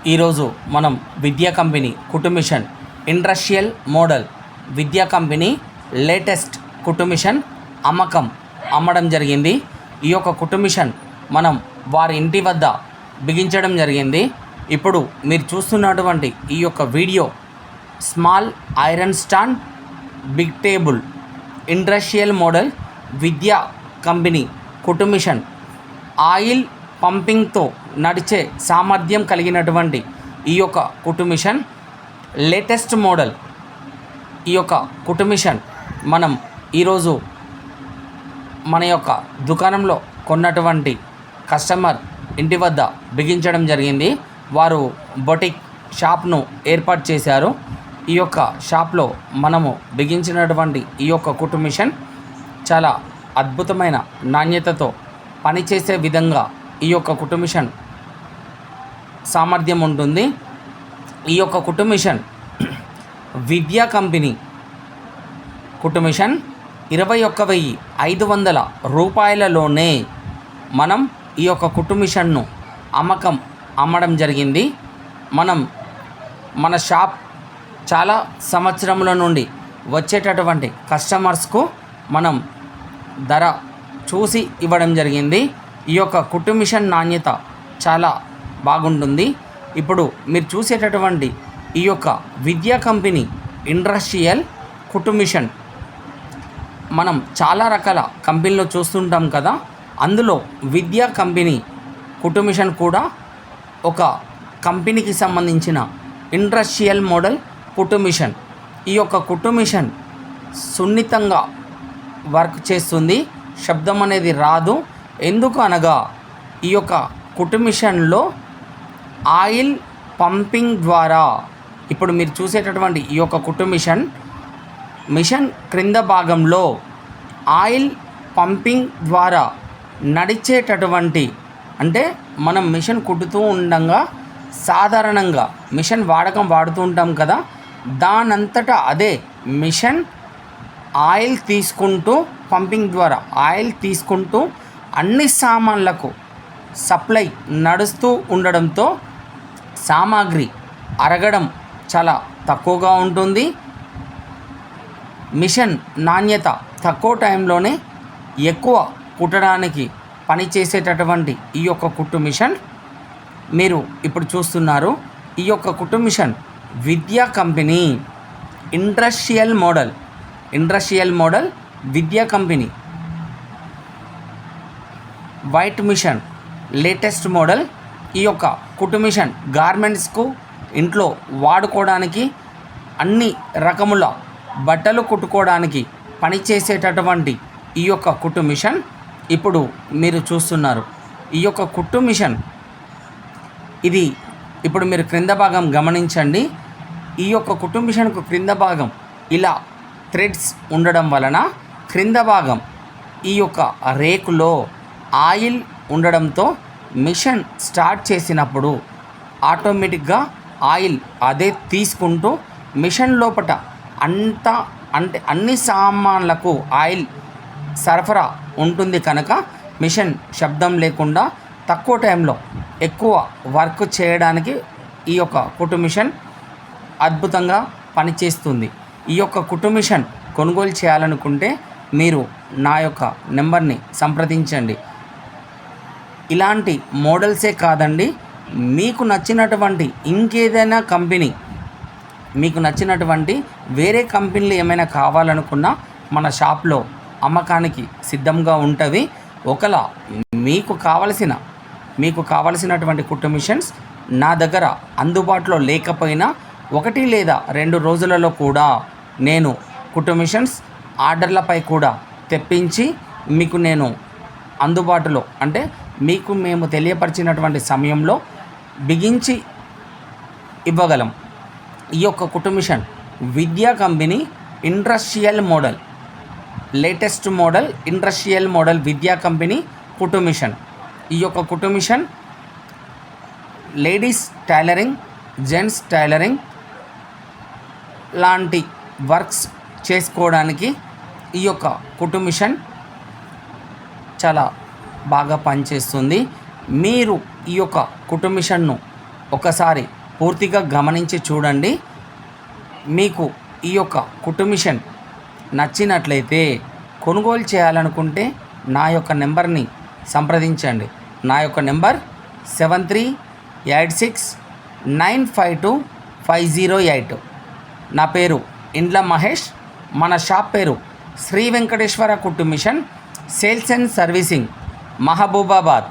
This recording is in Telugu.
ఈరోజు మనం విద్యా company కుటుంబిషన్ industrial model Vidya company latest కుటుంబిషన్ అమ్మడం జరిగింది. ఈ యొక్క కుటుంబిషన్ మనం వారి ఇంటి వద్ద బిగించడం జరిగింది. ఇప్పుడు మీరు చూస్తున్నటువంటి ఈ యొక్క video small iron stand big table industrial model Vidya company కుటుంబిషన్ ఆయిల్ పంపింగ్తో నడిచే సామర్థ్యం కలిగినటువంటి ఈ యొక్క కుటుంబిషన్ లేటెస్ట్ మోడల్. ఈ యొక్క కుటుంబిషన్ మనం ఈరోజు మన యొక్క దుకాణంలో కొన్నటువంటి కస్టమర్ ఇంటి వద్ద బిగించడం జరిగింది. వారు బొటిక్ షాప్ను ఏర్పాటు చేశారు. ఈ యొక్క షాప్లో మనము బిగించినటువంటి ఈ యొక్క కుటుంబిషన్ చాలా అద్భుతమైన నాణ్యతతో పనిచేసే విధంగా ఈ యొక్క కుటుంబిషన్ సామర్థ్యం ఉంటుంది. ఈ యొక్క కుటుంబిషన్ విద్యా కంపెనీ కుటుంబిషన్ 21,500 రూపాయలలోనే మనం ఈ యొక్క కుటుంబిషన్ను అమ్మడం జరిగింది. మన షాప్ చాలా సంవత్సరముల నుండి వచ్చేటటువంటి కస్టమర్స్కు మనం ధర చూసి ఇవ్వడం జరిగింది. ఈ యొక్క కుటుంబిషన్ నాణ్యత చాలా బాగుంటుంది. ఇప్పుడు మీరు చూసేటటువంటి ఈ యొక్క విద్యా కంపెనీ ఇండస్ట్రియల్ కుటుంబిషన్ మనం చాలా రకాల కంపెనీలో చూస్తుంటాం కదా, అందులో విద్యా కంపెనీ కుటుంబిషన్ కూడా ఒక కంపెనీకి సంబంధించిన ఇండస్ట్రియల్ మోడల్ కుటుంబిషన్. ఈ యొక్క కుటుంబిషన్ సున్నితంగా వర్క్ చేస్తుంది, శబ్దం అనేది రాదు. ఎందుకు అనగా ఈ యొక్క కుటుంబిషన్లో ఆయిల్ పంపింగ్ ద్వారా ఇప్పుడు మీరు చూసేటటువంటి ఈ యొక్క కుటుంబిషన్ మిషన్ క్రింద భాగంలో ఆయిల్ పంపింగ్ ద్వారా నడిచేటటువంటి, అంటే మనం మిషన్ కుట్టుతూ ఉండగా సాధారణంగా మిషన్ వాడుతూ ఉంటాం కదా, దానంతటా అదే మిషన్ ఆయిల్ తీసుకుంటూ పంపింగ్ ద్వారా ఆయిల్ తీసుకుంటూ అన్ని సామాన్లకు సప్లై నడుస్తూ ఉండడంతో సామాగ్రి అరగడం చాలా తక్కువగా ఉంటుంది. మిషన్ నాణ్యత తక్కువ టైంలోనే ఎక్కువ కుట్టడానికి పనిచేసేటటువంటి ఈ యొక్క కుట్టు మిషన్ మీరు ఇప్పుడు చూస్తున్నారు. ఈ యొక్క కుట్టు machine Vidya company industrial model Vidya company white machine latest model. ఈ యొక్క కుట్టు మిషన్ గార్మెంట్స్కు ఇంట్లో వాడుకోవడానికి, అన్ని రకముల బట్టలు కుట్టుకోవడానికి పనిచేసేటటువంటి ఈ యొక్క కుట్టు మిషన్ ఇప్పుడు మీరు చూస్తున్నారు. ఈ యొక్క కుట్టు మిషన్ ఇది ఇప్పుడు మీరు క్రింద భాగం గమనించండి. ఈ యొక్క కుట్టు మిషన్కు క్రింద భాగం ఇలా థ్రెడ్స్ ఉండడం వలన క్రింద భాగం ఈ యొక్క రేకులో ఆయిల్ ఉండడంతో మిషన్ స్టార్ట్ చేసినప్పుడు ఆటోమేటిక్గా ఆయిల్ అదే తీసుకుంటూ మిషన్ లోపల అన్ని సామాన్లకు ఆయిల్ సరఫరా ఉంటుంది కనుక మిషన్ శబ్దం లేకుండా తక్కువ టైంలో ఎక్కువ వర్క్ చేయడానికి ఈ యొక్క కుట్టు మిషన్ అద్భుతంగా పనిచేస్తుంది. ఈ యొక్క కుట్టు మిషన్ కొనుగోలు చేయాలనుకుంటే మీరు నా యొక్క నెంబర్ని సంప్రదించండి. ఇలాంటి మోడల్సే కాదండి, మీకు నచ్చినటువంటి ఇంకేదైనా కంపెనీ, మీకు నచ్చినటువంటి వేరే కంపెనీలు ఏమైనా కావాలనుకున్నా మన షాప్లో అమ్మకానికి సిద్ధంగా ఉంటుంది. ఒకలా మీకు కావలసినటువంటి కుట్టు మిషన్స్ నా దగ్గర అందుబాటులో లేకపోయినా 1 లేదా 2 రోజులలో కూడా నేను కుట్టు మిషన్స్ ఆర్డర్లపై కూడా తెప్పించి మీకు నేను అందుబాటులో, అంటే మీకు మేము తెలియపరిచినటువంటి సమయంలో బిగించి ఇవ్వగలం. ఈ యొక్క కుట్టు machine Vidya company industrial model latest model industrial model Vidya company కుట్టు మిషన్. ఈ యొక్క కుట్టు machine ladies tailoring, gents tailoring లాంటి వర్క్స్ చేసుకోవడానికి ఈ యొక్క కుట్టు మిషన్ చాలా బాగా పనిచేస్తుంది. మీరు ఈ యొక్క కుట్టు మిషన్ను ఒకసారి పూర్తిగా గమనించి చూడండి. మీకు ఈ యొక్క కుట్టు మిషన్ నచ్చినట్లయితే కొనుగోలు చేయాలనుకుంటే నా యొక్క నెంబర్ని సంప్రదించండి. నా యొక్క నెంబర్ 7386952508. నా పేరు ఇండ్ల మహేష్. మన షాప్ పేరు శ్రీ వెంకటేశ్వర కుట్టు machine sales and servicing, Mahabubabad.